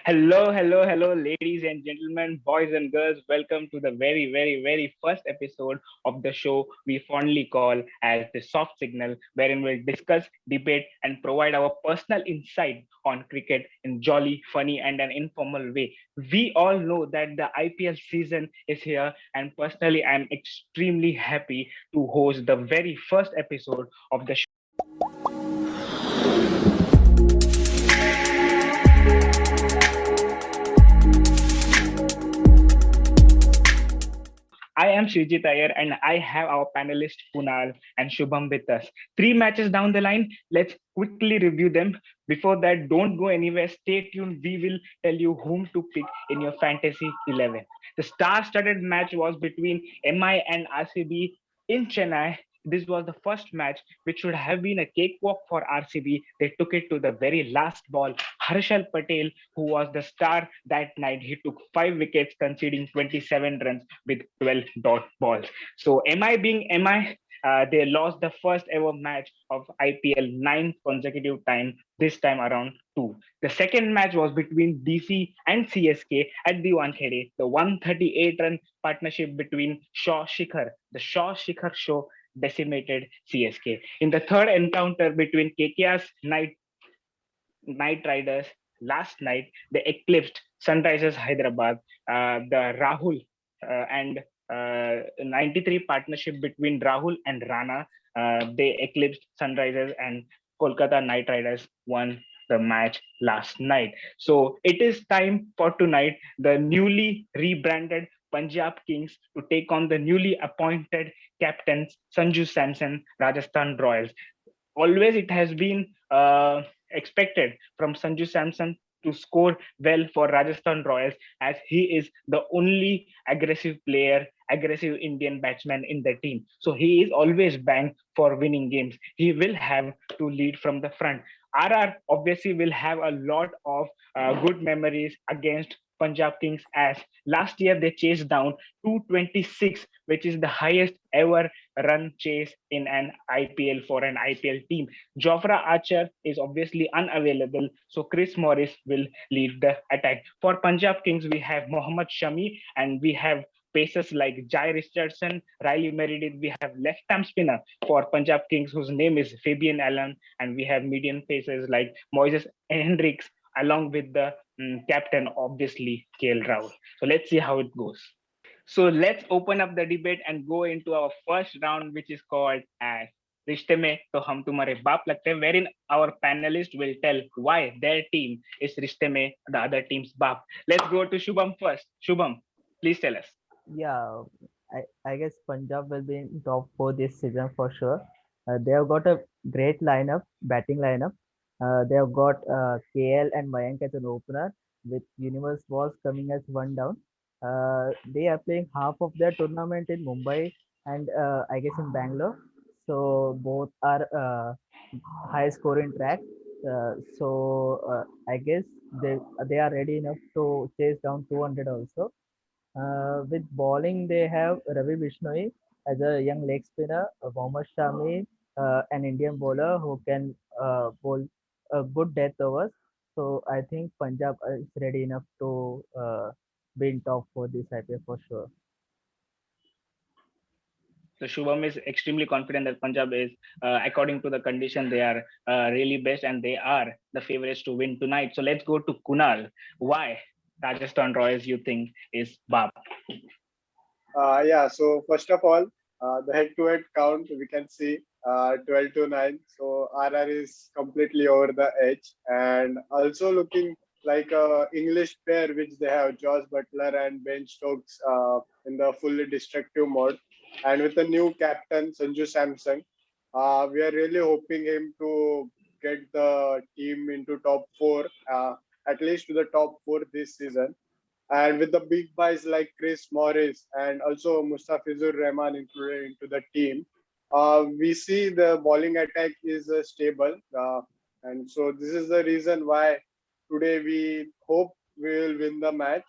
Hello, ladies and gentlemen, boys and girls. Welcome to the very first episode of the show we fondly call as the Soft Signal, wherein we'll discuss, debate, and provide our personal insight on cricket in jolly, funny, and an informal way. We all know that the IPL season is here, and personally, I'm extremely happy to host the very first episode of the show. I am Sreejith Iyer and I have our panelists Kunal and Shubham with us. Three matches down the line. Let's quickly review them. Before that, don't go anywhere. Stay tuned. We will tell you whom to pick in your fantasy 11. The star-studded match was between MI and RCB in Chennai. This was the first match which should have been a cakewalk for RCB. They took it to the very last ball. Harshal Patel, who was the star that night, he took 5 wickets, conceding 27 runs with 12 dot balls. So, MI being MI, they lost the first ever match of IPL 9 consecutive time, this time around two. The second match was between DC and CSK at the Wankhede, the 138 run partnership between Shaw Shikhar. The Shaw Shikhar show decimated CSK. In the third encounter between KKR's Night Riders last night, they eclipsed Sunrisers Hyderabad. The Rahul and 93 partnership between Rahul and Rana, they eclipsed Sunrisers, and Kolkata Knight Riders won the match last night. So it is time for tonight, the newly rebranded Punjab Kings to take on the newly appointed captains Sanju Samson, Rajasthan Royals. Always it has been expected from Sanju Samson to score well for Rajasthan Royals, as he is the only aggressive player, aggressive Indian batsman in the team. So he is always bang for winning games. He will have to lead from the front. RR obviously will have a lot of good memories against Punjab Kings, as last year they chased down 226, which is the highest ever run chase in an IPL for an IPL team. Jofra Archer is obviously unavailable, so Chris Morris will lead the attack. For Punjab Kings, we have Mohammad Shami and we have pacers like Jai Richardson, Riley Meredith. We have left arm spinner for Punjab Kings, whose name is Fabian Allen, and we have median pacers like Moises Hendricks, along with the captain, obviously, KL Rahul. So let's see how it goes. So let's open up the debate and go into our first round, which is called as रिश्ते में तो हम तुम्हारे बाप लगते हैं, wherein our panelist will tell why their team is रिश्ते में the other team's बाप. Let's go to Shubham first. Shubham, please tell us. Yeah, I guess Punjab will be in top four this season for sure. They have got a great lineup, batting lineup. They have got KL and Mayank as an opener, with Universe Wars coming as one down. They are playing half of their tournament in Mumbai and I guess in Bangalore. So both are high scoring track. I guess they are ready enough to chase down 200 also. With bowling, they have Ravi Bishnoi as a young leg spinner, Mohammad Shami, an Indian bowler who can bowl good death overs. So I think Punjab is ready enough to be in top for this IPL for sure. So Shubham is extremely confident that Punjab is, according to the condition, they are really best and they are the favorites to win tonight. So let's go to Kunal. Why Rajasthan Royals you think is Bab? Yeah, so first of all, the head-to-head count we can see 12 to 9. So RR is completely over the edge, and also looking like a English pair which they have Josh Butler and Ben Stokes in the fully destructive mode, and with the new captain Sanju Samson, we are really hoping him to get the team into top four, at least to the top four this season. And with the big buys like Chris Morris and also Mustafizur Rahman included into the team, we see the bowling attack is stable. And so this is the reason why today we hope we will win the match.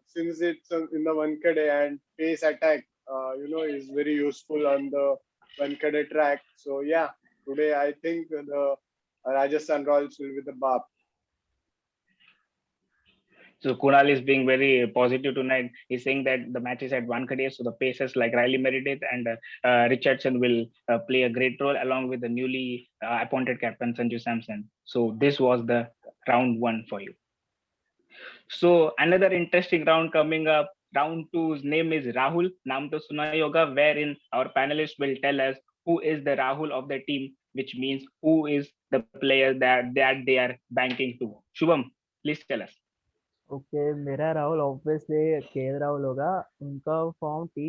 Since it's in the Wankhede and pace attack, is very useful on the Wankhede track. So yeah, today I think the Rajasthan Royals will be the BAP. So Kunal is being very positive tonight. He's saying that the match is at 1:30, so the pacers like Riley Meredith and Richardson will play a great role along with the newly appointed captain Sanju Samson. So this was the round one for you. So another interesting round coming up. Round two's name is Rahul Naam to Suna Yoga, wherein our panelists will tell us who is the Rahul of the team, which means who is the player that they are banking to. Shubham, please tell us. Okay मेरा Rahul obviously KL Rahul होगा। उनका form टी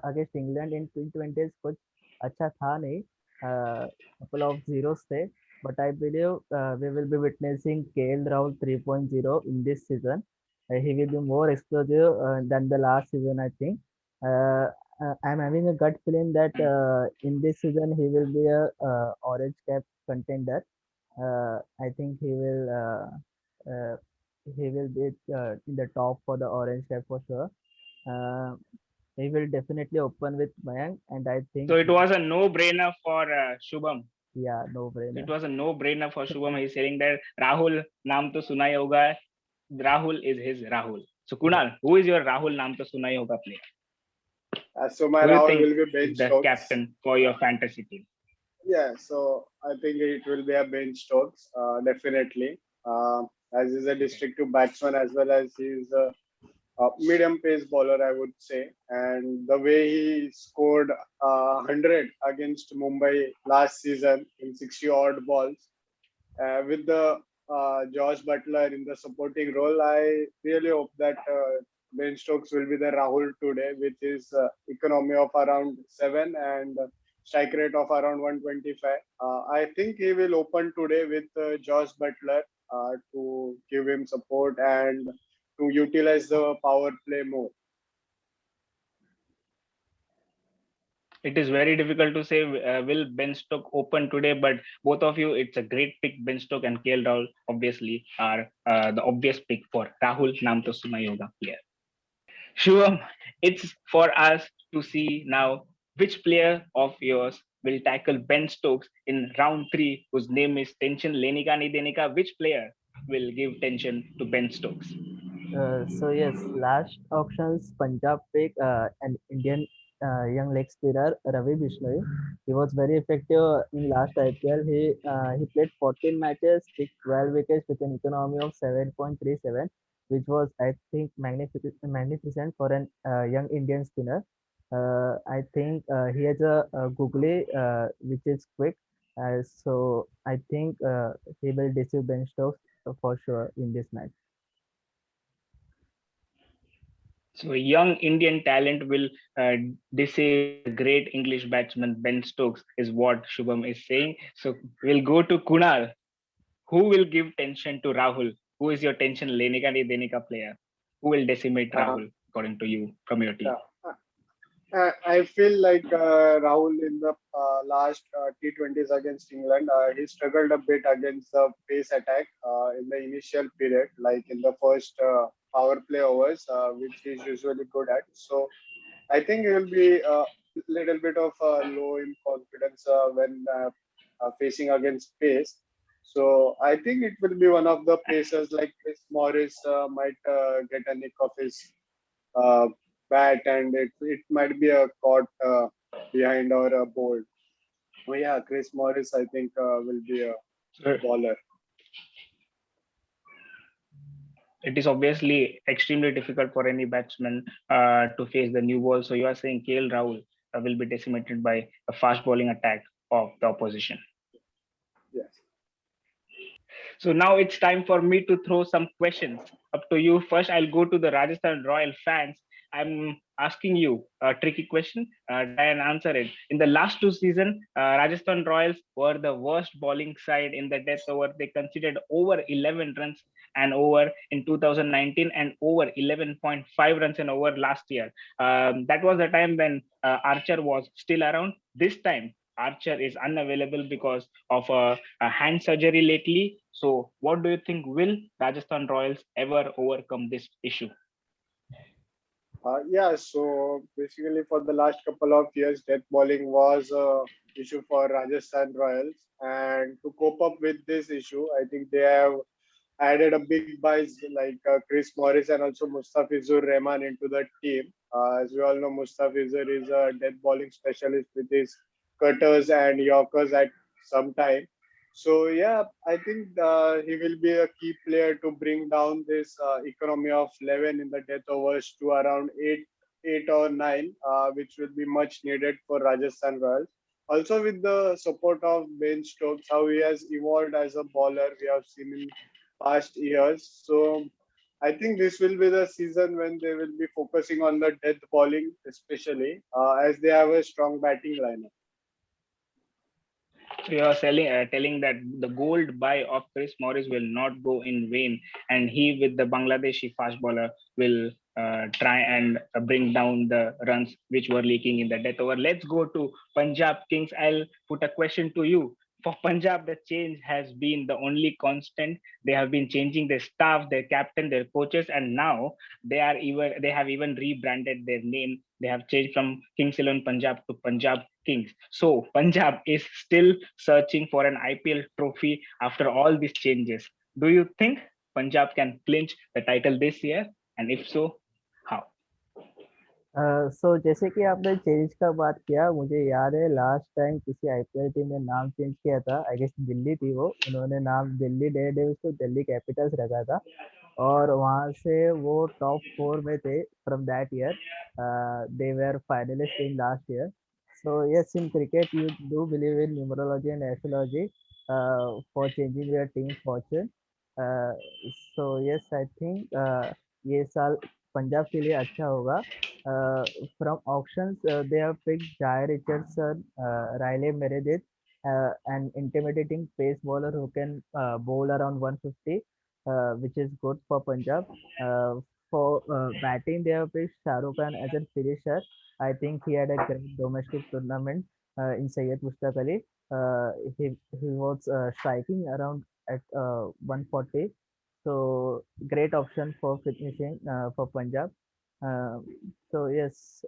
against England in T20 कुछ अच्छा था नहीं, couple of zeros थे, but I believe we will be witnessing KL Rahul 3.0 in this season. He will be more explosive than the last season, I think. I'm having a gut feeling that in this season he will be a orange cap contender. I think uh, he will be in the top for the orange cap for sure. Uh, he will definitely open with Mayank, and I think So it was a no-brainer for Shubham. yeah, no It brainer. was a no-brainer for Shubham. He's saying that Rahul Naam to Suna Yoga. Rahul is his Rahul. So Yeah. Kunal, who is your Rahul Naam to Suna Yoga player? So my Who you Rahul think will be Ben is the Stokes. captain for your fantasy team? Yeah, so I think it will be a Ben Stokes, definitely. As he's a Okay. distinctive batsman as well as he's a medium pace bowler, I would say. And the way he scored 100 against Mumbai last season in 60 odd balls, with the Josh Butler in the supporting role, I really hope that Ben Stokes will be the Rahul today with his economy of around 7 and strike rate of around 125. I think he will open today with Josh Butler to give him support and to utilize the power play more. It is very difficult to say will Ben Stoke open today, but both of you, it's a great pick. Ben Stoke and KL Rahul obviously are the obvious pick for Rahul Namtosuna Yoga player. Shivam, it's for us to see now which player of yours will tackle Ben Stokes in round three, whose name is Tension Lenika Nidenika. Which player will give tension to Ben Stokes? So yes, last options Punjab pick an Indian young leg spinner Ravi Bishnoi. He was very effective in last IPL. He played 14 matches, picked 12 wickets with an economy of 7.37, which was I think magnificent for an young Indian spinner. I think he has a googly which is quick. So I think he will deceive Ben Stokes for sure in this match. So, young Indian talent will deceive the great English batsman Ben Stokes, is what Shubham is saying. So, we'll go to Kunal. Who will give tension to Rahul? Who is your tension Lenika ni Denika player? Who will decimate Uh, Rahul, according to you, from your team? yeah. I feel like Rahul in the last T20s against England, he struggled a bit against the pace attack in the initial period, like in the first power play overs, which he's usually good at. So I think he will be a little bit of low in confidence when facing against pace. So I think it will be one of the pacers like Chris Morris might get a nick of his uh, bat and it might be a caught behind or a bold. Oh yeah, Chris Morris I think will be a So, bowler. it is obviously extremely difficult for any batsman to face the new ball. So, you are saying KL Rahul will be decimated by a fast bowling attack of the opposition. Yes. So now it's time for me to throw some questions up to you. First, I'll go to the Rajasthan Royal fans. I'm asking you a tricky question. Try and answer it. In the last two seasons, Rajasthan Royals were the worst bowling side in the death over. They conceded over 11 runs and over in 2019 and over 11.5 runs and over last year. That was the time when Archer was still around. This time, Archer is unavailable because of a hand surgery lately. So, what do you think? Will Rajasthan Royals ever overcome this issue? Yeah, so basically for the last couple of years, death bowling was a issue for Rajasthan Royals, and to cope up with this issue, I think they have added a big buys like Chris Morris and also Mustafizur Rahman into the team. As we all know, Mustafizur is a death bowling specialist with his cutters and Yorkers at some time. So yeah, I think he will be a key player to bring down this economy of 11 in the death overs to around 8 or 9, which will be much needed for Rajasthan Royals. Also, with the support of Ben Stokes, how he has evolved as a bowler, we have seen in past years. So I think this will be the season when they will be focusing on the death bowling, especially as they have a strong batting lineup. So you are telling that the gold buy of Chris Morris will not go in vain, and he with the Bangladeshi fast bowler will try and bring down the runs which were leaking in the death over. Let's go to Punjab Kings. I'll put a question to you. For Punjab, the change has been the only constant. They have been changing their staff, their captain, their coaches, and now they have even rebranded their name. They have changed from Kings 11 Punjab to Punjab Kings. So Punjab is still searching for an IPL trophy after all these changes. Do you think Punjab can clinch the title this year? And if so, how? सो जैसे कि आपने change का बात किया, मुझे याद है last time किसी आईपीएल टीम ने नाम चेंज किया था, आई गेस दिल्ली थी वो, उन्होंने नाम दिल्ली डेयर डेविल्स को दिल्ली कैपिटल्स रखा था और वहाँ से वो टॉप 4 में थे from that year. They were finalist in last year. So yes, in cricket you do believe in numerology and astrology for changing your team's fortune. Uh, so yes, I think ये साल पंजाब के लिए अच्छा होगा. From auctions, they have picked Jai Richardson, Riley Meredith, an intimidating pace bowler who can bowl around 150, which is good for Punjab. For batting, they have picked Shah Rukh Khan as a finisher. I think he had a great domestic tournament in Syed Mushtaq Ali. He was striking around at 140. So great option for finishing for Punjab. Uh, so yes,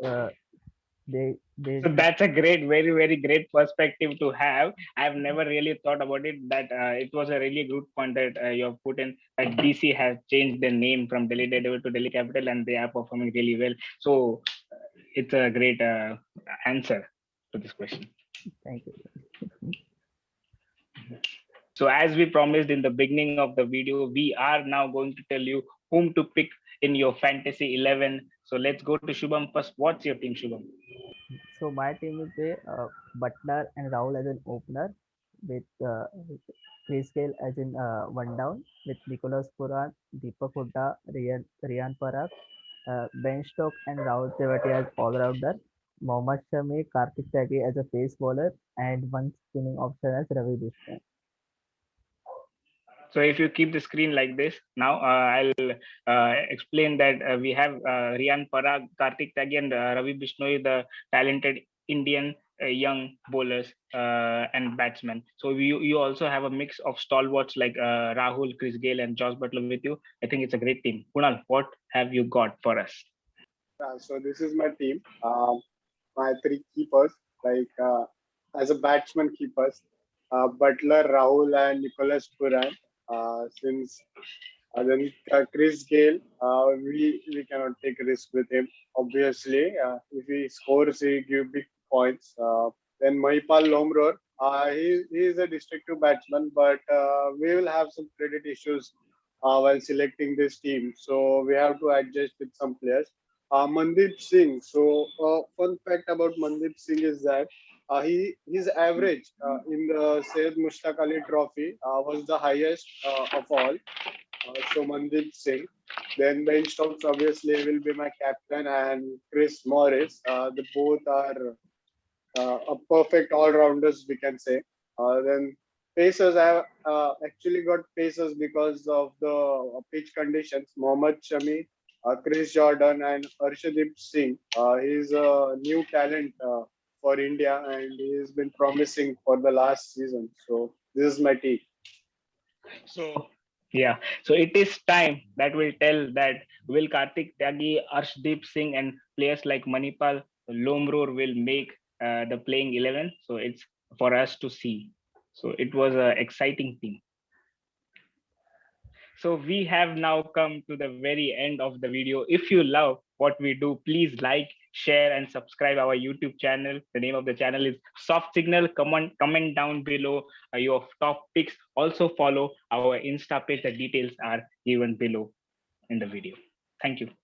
they So that's a great, very, very great perspective to have. I've never really thought about it. That it was a really good point that you have put in. That DC has changed their name from Delhi Daredevil to Delhi Capital, and they are performing really well. So it's a great answer to this question. thank you. So as we promised in the beginning of the video, we are now going to tell you whom to pick in your fantasy 11. So let's go to Shubham first. What's your team, Shubham? So my team will be Butler and Rahul as an opener, with Chris Gale as in one down, with Nicholas Puran, Deepak Hooda, Riyan Parag, Ben Stoke and Rahul Tewati as all-rounder, Mohammad Shami, Karthik Tyagi as a pace bowler, and one spinning option as Ravi Bishnoi. So if you keep the screen like this, now I'll explain that we have Riyan Parag, Karthik Tyagi, and Ravi Bishnoi, the talented Indian young bowlers and batsmen. So you also have a mix of stalwarts like Rahul, Chris Gale, and Josh Butler with you. I think it's a great team. Kunal, what have you got for us? So this is my team. My three keepers, like as a batsman keepers, Butler, Rahul, and Nicholas Puran. Since then Chris Gale, we cannot take a risk with him. Obviously, if he scores, he give big points. Then Mahipal Lomror, he is a destructive batsman, but we will have some credit issues while selecting this team. So we have to adjust with some players. Mandeep Singh. So fun fact about Mandeep Singh is that his average in the Syed Mushtaq Ali Trophy was the highest of all. So Mandeep Singh. Then Ben Stokes obviously will be my captain, and Chris Morris. The both are a perfect all-rounders, we can say. Then Pacers, I have actually got Pacers because of the pitch conditions. Mohammad Shami, Chris Jordan, and Arshdeep Singh. He's a new talent for India, and he's been promising for the last season. So this is my team. So yeah, so it is time that will tell that will Karthik Tyagi, Arshdeep Singh, and players like Manipal Lomror will make the playing 11. So it's for us to see. So it was an exciting team. So we have now come to the very end of the video. If you love what we do, please like, share, and subscribe our YouTube channel. The name of the channel is Soft Signal. Comment down below your top picks. Also follow our Insta page. The details are given below in the video. Thank you.